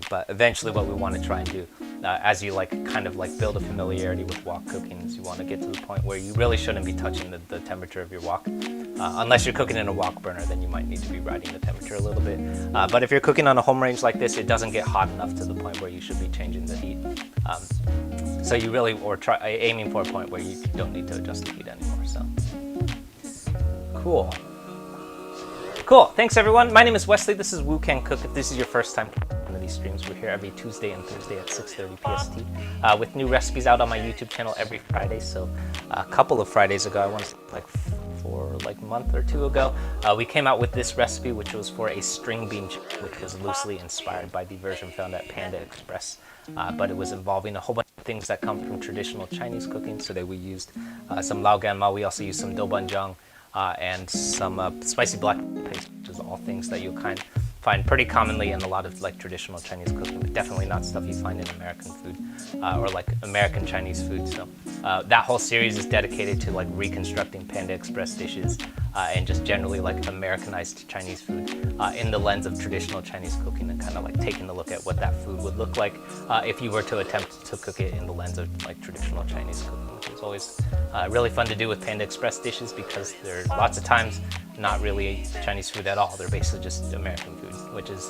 But eventually, what we want to try and do, as you kind of build a familiarity with wok cooking, is you want to get to the point where you really shouldn't be touching the temperature of your wok, unless you're cooking in a wok burner. Then you might need to be riding the temperature a little bit. But if you're cooking on a home range like this, it doesn't get hot enough to the point where you should be changing the heat. So you really try aiming for a point where you don't need to adjust the heat anymore. So cool. Cool, thanks everyone. My name is Wesley, this is Wu Can Cook. If this is your first time to one of these streams, we're here every Tuesday and Thursday at 6:30 PST with new recipes out on my YouTube channel every Friday. So a couple of Fridays ago, I want to a month or two ago, we came out with this recipe, which was for a string bean chicken, which was loosely inspired by the version found at Panda Express. But it was involving a whole bunch of things that come from traditional Chinese cooking. So that we used some lao gan ma, we also used some doubanjiang, and some spicy black paste, which is all things that you'll find pretty commonly in a lot of traditional Chinese cooking, but definitely not stuff you find in American food or American Chinese food. So that whole series is dedicated to reconstructing Panda Express dishes and just generally Americanized Chinese food in the lens of traditional Chinese cooking, and kind of taking a look at what that food would look like if you were to attempt to cook it in the lens of traditional Chinese cooking, which is always really fun to do with Panda Express dishes, because they're lots of times not really Chinese food at all. They're basically just American food, which is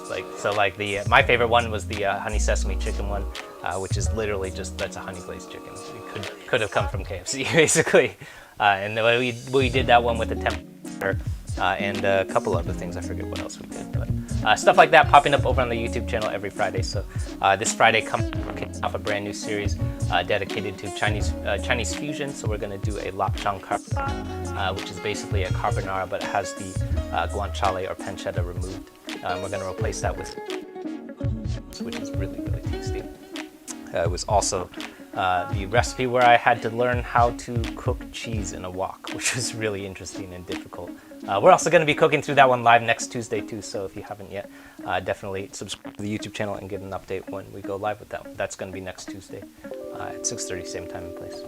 my favorite one was the honey sesame chicken one, which is literally that's a honey glazed chicken. It could have come from KFC basically. And we did that one with the temperature and a couple other things. I forget what else we did, but stuff like that popping up over on the YouTube channel every Friday. So this Friday comes off a brand new series dedicated to Chinese fusion. So we're going to do a Lopchang Carbonara, which is basically a carbonara, but it has the guanciale or pancetta removed. We're going to replace that with, which is really, really tasty. It was also the recipe where I had to learn how to cook cheese in a wok, which was really interesting and difficult. We're also going to be cooking through that one live next Tuesday too, so if you haven't yet, definitely subscribe to the YouTube channel and get an update when we go live with that one. That's going to be next Tuesday at 6:30, same time and place.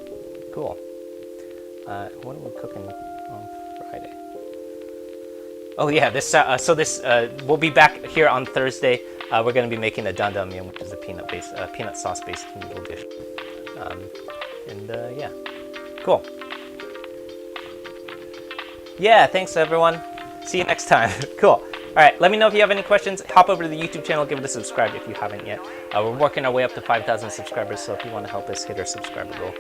Cool. What are we cooking on Friday? Oh yeah, we'll be back here on Thursday. We're going to be making a dandang mian, which is a peanut sauce-based noodle dish. Yeah, cool. Yeah, thanks everyone. See you next time. Cool. All right, let me know if you have any questions. Hop over to the YouTube channel, give it a subscribe if you haven't yet. We're working our way up to 5,000 subscribers, so if you want to help us hit our subscriber goal,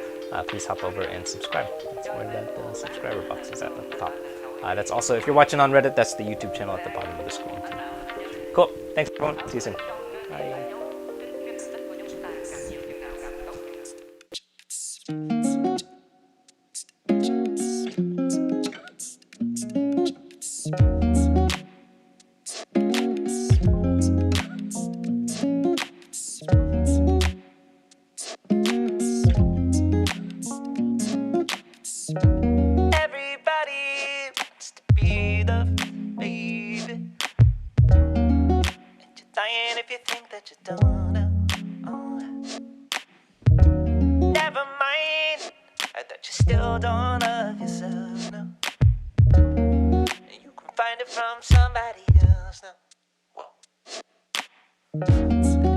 please hop over and subscribe. That's where that subscriber box is at the top. That's also, if you're watching on Reddit, that's the YouTube channel at the bottom of the screen too. Cool. Thanks everyone. See you soon. Bye. If you think that you don't still don't love yourself, no. You can find it from somebody else, no. Whoa.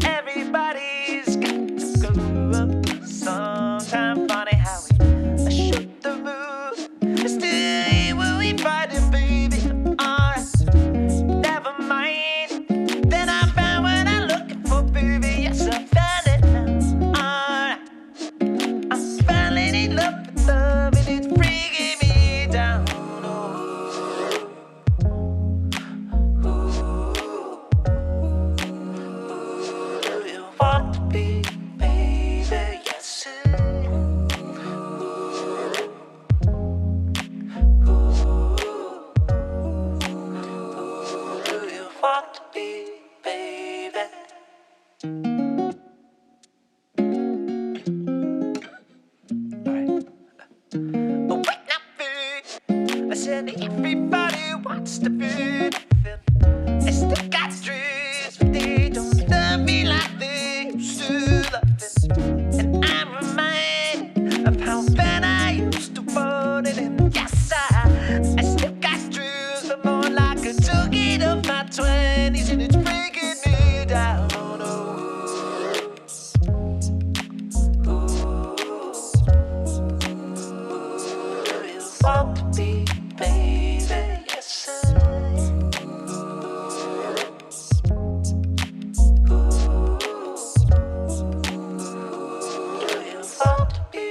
Everybody's got to grow up. Sometimes funny how we shoot the move. Still, will we fight it, baby? Alright, never mind. Then I found what I'm looking for, baby. Yes, I found it now. Alright, I'm falling in love with love, and it's bringing me down. You want to be, baby, yes. Want to be, baby. Alright. Oh, wait, now, babe. I said everybody wants to be. I still got streets, but they don't love me like they used to love it. And I'm reminded of how bad I used to want it. And yes, I still got streets, but more like a took of my 20s, and it's breaking me down. You want to be, baby, yes, sir. You want to be.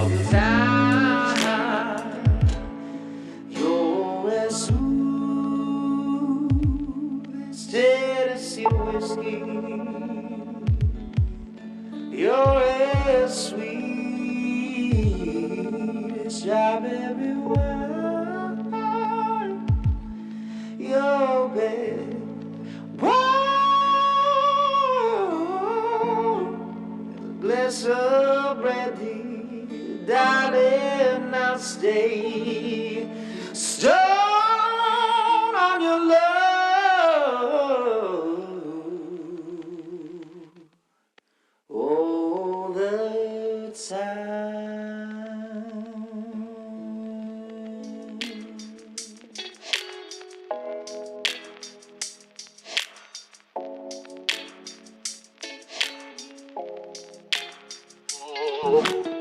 all the time. You're as smooth as Tennessee whiskey. You're as sweet as strawberry wine. You're bad. Glass of brandy, darling, I'll stay stoned on your love all the time. Oh.